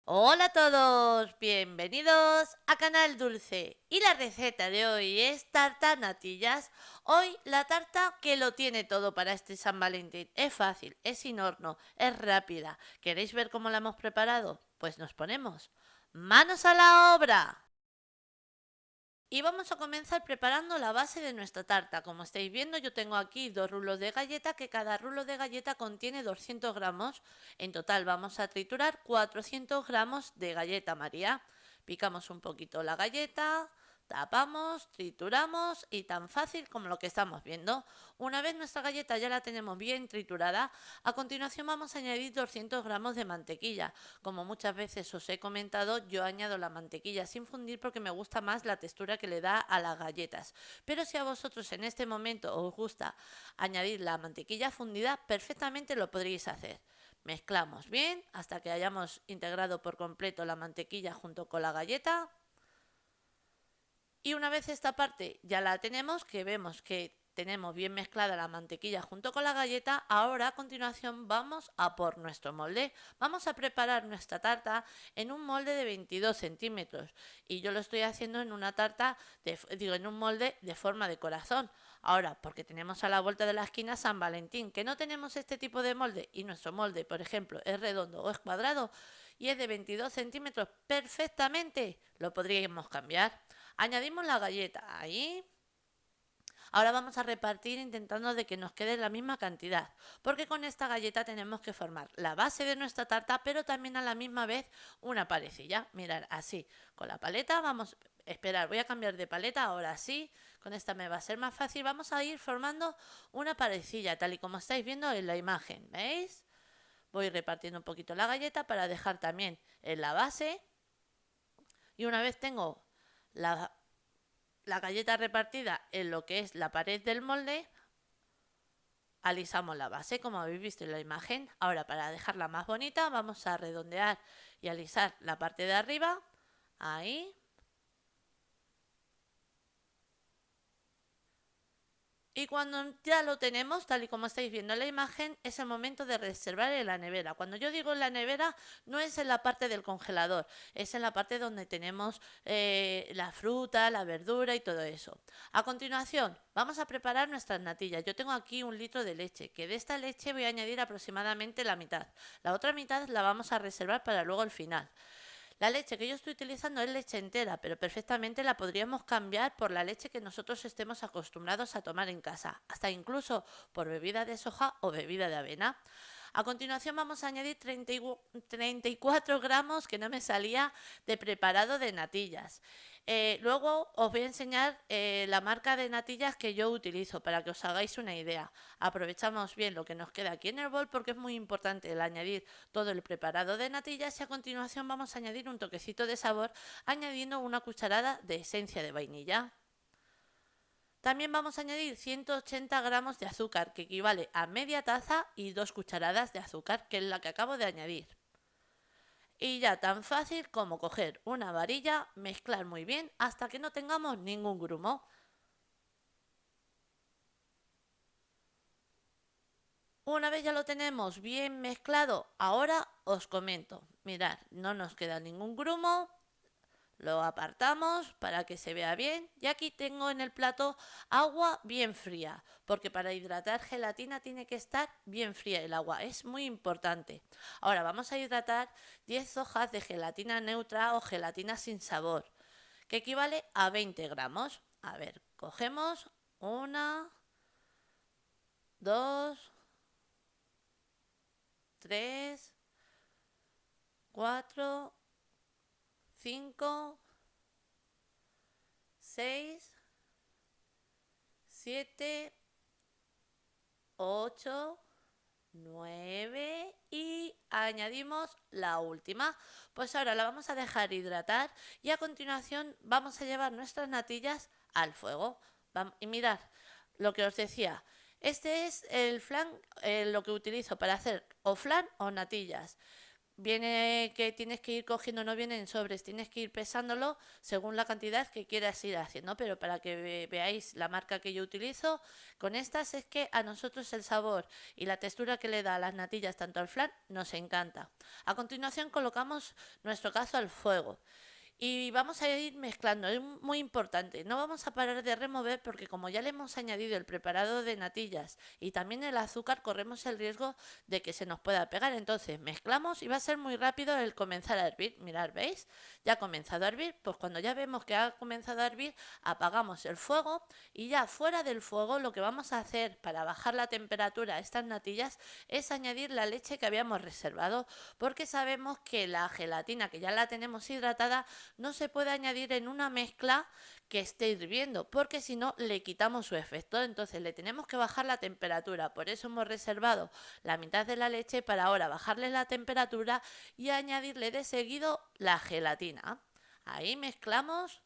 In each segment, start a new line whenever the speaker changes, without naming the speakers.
Hola a todos, bienvenidos a Canal Dulce. Y la receta de hoy es tarta natillas. Hoy la tarta que lo tiene todo para este San Valentín. Es fácil, es sin horno, es rápida. ¿Queréis ver cómo la hemos preparado? Pues nos ponemos manos a la obra. Y vamos a comenzar preparando la base de nuestra tarta. Como estáis viendo, yo tengo aquí 2 rulos de galleta, que cada rulo de galleta contiene 200 gramos. En total vamos a triturar 400 gramos de galleta María. Picamos un poquito la galleta, tapamos, trituramos y tan fácil como lo que estamos viendo. Una vez nuestra galleta ya la tenemos bien triturada, a continuación vamos a añadir 200 gramos de mantequilla. Como muchas veces os he comentado, yo añado la mantequilla sin fundir porque me gusta más la textura que le da a las galletas. Pero si a vosotros en este momento os gusta añadir la mantequilla fundida, perfectamente lo podréis hacer. Mezclamos bien hasta que hayamos integrado por completo la mantequilla junto con la galleta. Y una vez esta parte ya la tenemos, que vemos que tenemos bien mezclada la mantequilla junto con la galleta, ahora a continuación vamos a por nuestro molde. Vamos a preparar nuestra tarta en un molde de 22 centímetros y yo lo estoy haciendo en una tarta, en un molde de forma de corazón. Ahora, porque tenemos a la vuelta de la esquina San Valentín, que no tenemos este tipo de molde y nuestro molde, por ejemplo, es redondo o es cuadrado y es de 22 centímetros perfectamente, lo podríamos cambiar. Añadimos la galleta ahí. Ahora vamos a repartir intentando de que nos quede la misma cantidad, porque con esta galleta tenemos que formar la base de nuestra tarta, pero también a la misma vez una parecilla. Mirad, así, con la paleta vamos, esperar, voy a cambiar de paleta, ahora sí, con esta me va a ser más fácil. Vamos a ir formando una parecilla, tal y como estáis viendo en la imagen, ¿veis? Voy repartiendo un poquito la galleta para dejar también en la base. Y una vez tengo la galleta repartida en lo que es la pared del molde, alisamos la base como habéis visto en la imagen. Ahora, para dejarla más bonita, vamos a redondear y alisar la parte de arriba, ahí. Y cuando ya lo tenemos, tal y como estáis viendo en la imagen, es el momento de reservar en la nevera. Cuando yo digo en la nevera, no es en la parte del congelador, es en la parte donde tenemos la fruta, la verdura y todo eso. A continuación, vamos a preparar nuestras natillas. Yo tengo aquí 1 litro de leche, que de esta leche voy a añadir aproximadamente la mitad. La otra mitad la vamos a reservar para luego el final. La leche que yo estoy utilizando es leche entera, pero perfectamente la podríamos cambiar por la leche que nosotros estemos acostumbrados a tomar en casa, hasta incluso por bebida de soja o bebida de avena. A continuación vamos a añadir 34 gramos, que no me salía, de preparado de natillas. Luego os voy a enseñar la marca de natillas que yo utilizo para que os hagáis una idea. Aprovechamos bien lo que nos queda aquí en el bol porque es muy importante el añadir todo el preparado de natillas y a continuación vamos a añadir un toquecito de sabor añadiendo 1 cucharada de esencia de vainilla. También vamos a añadir 180 gramos de azúcar, que equivale a media taza y 2 cucharadas de azúcar, que es la que acabo de añadir. Y ya tan fácil como coger una varilla, mezclar muy bien hasta que no tengamos ningún grumo. Una vez ya lo tenemos bien mezclado, ahora os comento. Mirad, no nos queda ningún grumo. Lo apartamos para que se vea bien y aquí tengo en el plato agua bien fría, porque para hidratar gelatina tiene que estar bien fría el agua, es muy importante. Ahora vamos a hidratar 10 hojas de gelatina neutra o gelatina sin sabor, que equivale a 20 gramos. A ver, cogemos una, dos, tres, cuatro, cinco, seis, siete, 8, 9 y añadimos la última. Pues ahora la vamos a dejar hidratar y a continuación vamos a llevar nuestras natillas al fuego. Y mirad lo que os decía. Este es el flan, lo que utilizo para hacer o flan o natillas. viene que tienes que ir cogiendo, no viene en sobres, tienes que ir pesándolo según la cantidad que quieras ir haciendo, pero para que veáis la marca que yo utilizo con estas es que a nosotros el sabor y la textura que le da a las natillas tanto al flan nos encanta. A continuación colocamos nuestro cazo al fuego. Y vamos a ir mezclando, es muy importante. No vamos a parar de remover porque como ya le hemos añadido el preparado de natillas y también el azúcar, corremos el riesgo de que se nos pueda pegar. Entonces mezclamos y va a ser muy rápido el comenzar a hervir. Mirad, ¿veis? Ya ha comenzado a hervir. Pues cuando ya vemos que ha comenzado a hervir, apagamos el fuego y ya fuera del fuego lo que vamos a hacer para bajar la temperatura a estas natillas es añadir la leche que habíamos reservado, porque sabemos que la gelatina que ya la tenemos hidratada no se puede añadir en una mezcla que esté hirviendo, porque si no le quitamos su efecto. Entonces le tenemos que bajar la temperatura. Por eso hemos reservado la mitad de la leche para ahora bajarle la temperatura y añadirle de seguido la gelatina. Ahí mezclamos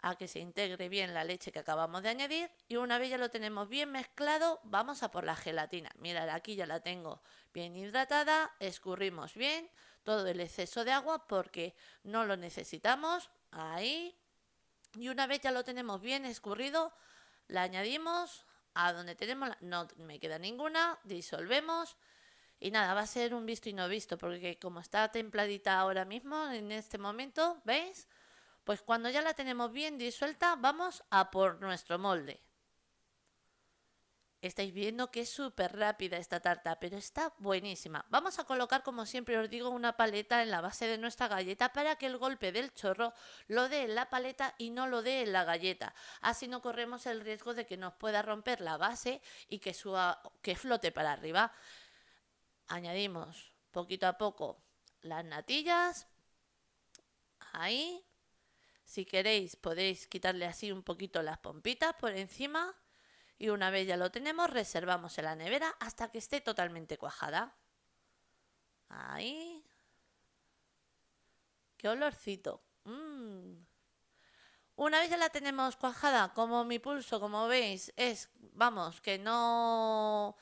a que se integre bien la leche que acabamos de añadir y una vez ya lo tenemos bien mezclado, vamos a por la gelatina. Mirad, aquí ya la tengo bien hidratada, escurrimos bien todo el exceso de agua porque no lo necesitamos. Ahí. Y una vez ya lo tenemos bien escurrido, la añadimos a donde tenemos, no me queda ninguna, disolvemos. Y nada, va a ser un visto y no visto, porque como está templadita ahora mismo, en este momento, ¿veis? Pues cuando ya la tenemos bien disuelta, vamos a por nuestro molde. Estáis viendo que es súper rápida esta tarta, pero está buenísima. Vamos a colocar, como siempre os digo, una paleta en la base de nuestra galleta para que el golpe del chorro lo dé en la paleta y no lo dé en la galleta. Así no corremos el riesgo de que nos pueda romper la base y que flote para arriba. Añadimos poquito a poco las natillas. Ahí. Si queréis podéis quitarle así un poquito las pompitas por encima y una vez ya lo tenemos reservamos en la nevera hasta que esté totalmente cuajada. Ahí. ¡Qué olorcito! Una vez ya la tenemos cuajada, como mi pulso, como veis, es, vamos, que no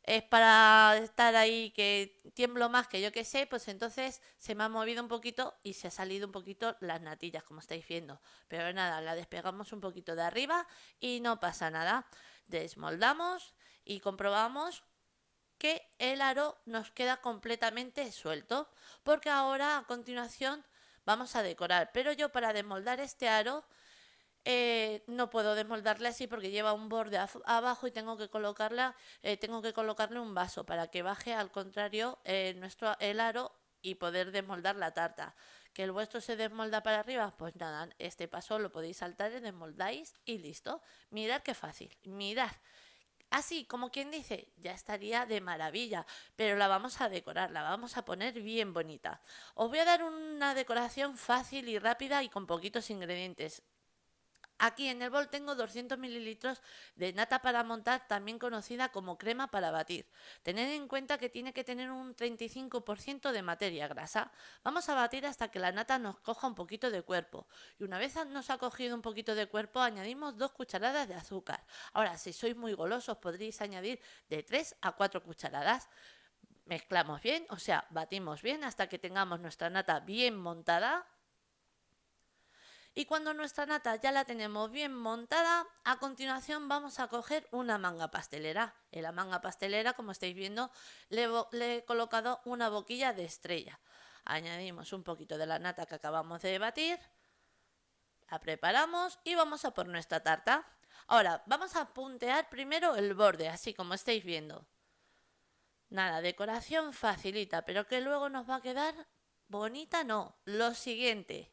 es para estar ahí que tiemblo más que yo que sé, pues entonces se me ha movido un poquito y se ha salido un poquito las natillas, como estáis viendo. Pero nada, la despegamos un poquito de arriba y no pasa nada. Desmoldamos y comprobamos que el aro nos queda completamente suelto, porque ahora a continuación vamos a decorar. Pero yo para desmoldar este aro no puedo desmoldarle así porque lleva un borde abajo y tengo que colocarle un vaso para que baje al contrario el aro y poder desmoldar la tarta. ¿Que el vuestro se desmolda para arriba? Pues nada, este paso lo podéis saltar y desmoldáis y listo. Mirad qué fácil, mirad. Así, como quien dice, ya estaría de maravilla, pero la vamos a decorar, la vamos a poner bien bonita. Os voy a dar una decoración fácil y rápida y con poquitos ingredientes. Aquí en el bol tengo 200 mililitros de nata para montar, también conocida como crema para batir. Tened en cuenta que tiene que tener un 35% de materia grasa. Vamos a batir hasta que la nata nos coja un poquito de cuerpo. Y una vez nos ha cogido un poquito de cuerpo, añadimos 2 cucharadas de azúcar. Ahora, si sois muy golosos, podréis añadir de 3 a 4 cucharadas. Mezclamos bien, o sea, batimos bien hasta que tengamos nuestra nata bien montada. Y cuando nuestra nata ya la tenemos bien montada, a continuación vamos a coger una manga pastelera. En la manga pastelera, como estáis viendo, le he colocado una boquilla de estrella. Añadimos un poquito de la nata que acabamos de batir, la preparamos y vamos a por nuestra tarta. Ahora, vamos a puntear primero el borde, así como estáis viendo. Nada, decoración facilita, pero que luego nos va a quedar bonita, no. Lo siguiente.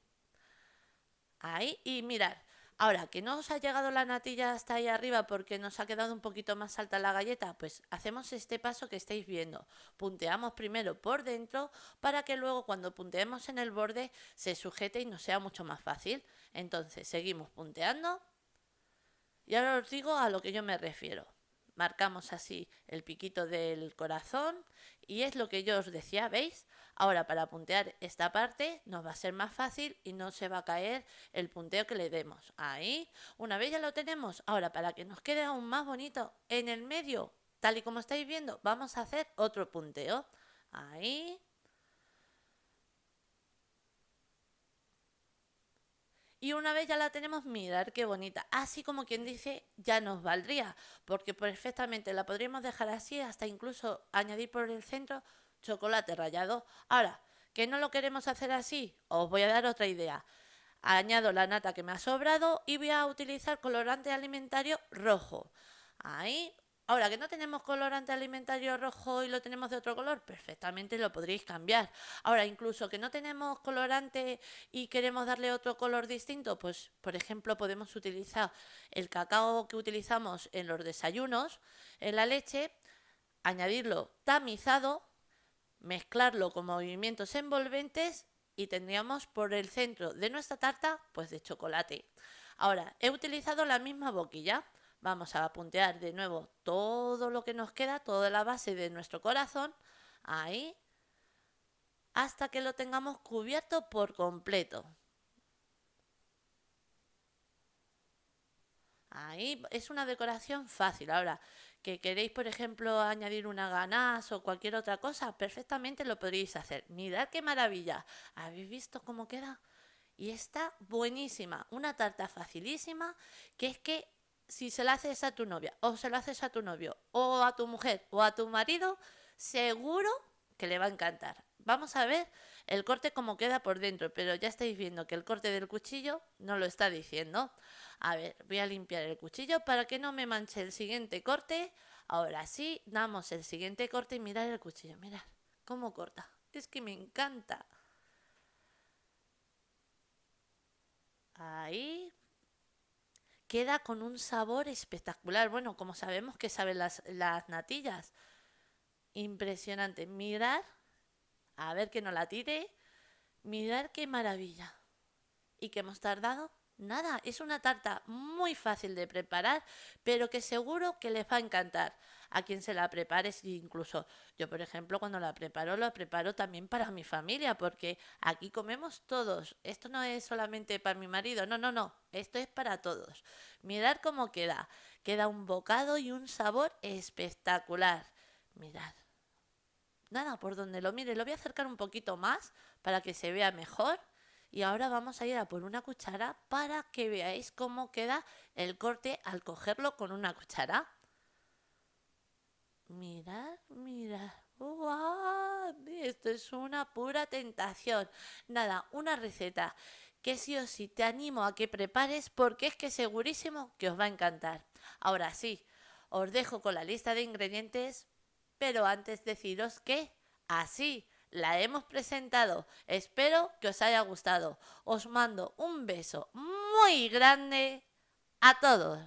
Ahí, y mirad, ahora que no os ha llegado la natilla hasta ahí arriba porque nos ha quedado un poquito más alta la galleta, pues hacemos este paso que estáis viendo. Punteamos primero por dentro para que luego cuando punteemos en el borde se sujete y nos sea mucho más fácil. Entonces seguimos punteando y ahora os digo a lo que yo me refiero. Marcamos así el piquito del corazón y es lo que yo os decía, ¿veis? Ahora para puntear esta parte nos va a ser más fácil y no se va a caer el punteo que le demos. Ahí, una vez ya lo tenemos, ahora para que nos quede aún más bonito, en el medio, tal y como estáis viendo, vamos a hacer otro punteo. Ahí, Y una vez ya la tenemos, mirar qué bonita. Así como quien dice, ya nos valdría, porque perfectamente la podríamos dejar así, hasta incluso añadir por el centro chocolate rallado. Ahora, que no lo queremos hacer así, os voy a dar otra idea. Añado la nata que me ha sobrado y voy a utilizar colorante alimentario rojo. Ahí. Ahora que no tenemos colorante alimentario rojo y lo tenemos de otro color, perfectamente lo podréis cambiar. Ahora, incluso que no tenemos colorante y queremos darle otro color distinto, pues por ejemplo podemos utilizar el cacao que utilizamos en los desayunos, en la leche, añadirlo tamizado, mezclarlo con movimientos envolventes y tendríamos por el centro de nuestra tarta pues de chocolate. Ahora, he utilizado la misma boquilla. Vamos a puntear de nuevo todo lo que nos queda, toda la base de nuestro corazón, ahí, hasta que lo tengamos cubierto por completo. Ahí es una decoración fácil. Ahora, que queréis, por ejemplo, añadir una ganache o cualquier otra cosa, perfectamente lo podréis hacer. Mirad qué maravilla. ¿Habéis visto cómo queda? Y está buenísima. Una tarta facilísima, que es que si se la haces a tu novia, o se lo haces a tu novio, o a tu mujer, o a tu marido, seguro que le va a encantar. Vamos a ver el corte cómo queda por dentro, pero ya estáis viendo que el corte del cuchillo no lo está diciendo. A ver, voy a limpiar el cuchillo para que no me manche el siguiente corte. Ahora sí, damos el siguiente corte y mirad el cuchillo, mirad cómo corta. Es que me encanta. Ahí queda con un sabor espectacular. Bueno, como sabemos que saben las natillas. Impresionante. Mirad, a ver que no la tire. Mirad qué maravilla. ¿Y que hemos tardado? Nada, es una tarta muy fácil de preparar, pero que seguro que les va a encantar a quien se la prepare. Incluso yo, por ejemplo, cuando la preparo también para mi familia, porque aquí comemos todos. Esto no es solamente para mi marido, no, no, no, esto es para todos. Mirad cómo queda. Queda un bocado y un sabor espectacular. Mirad. Nada, por donde lo mire, lo voy a acercar un poquito más para que se vea mejor. Y ahora vamos a ir a por una cuchara para que veáis cómo queda el corte al cogerlo con una cuchara. Mirad, mirad. ¡Wow! Esto es una pura tentación. Nada, una receta que sí o sí te animo a que prepares porque es que segurísimo que os va a encantar. Ahora sí, os dejo con la lista de ingredientes, pero antes deciros que así la hemos presentado. Espero que os haya gustado. Os mando un beso muy grande a todos.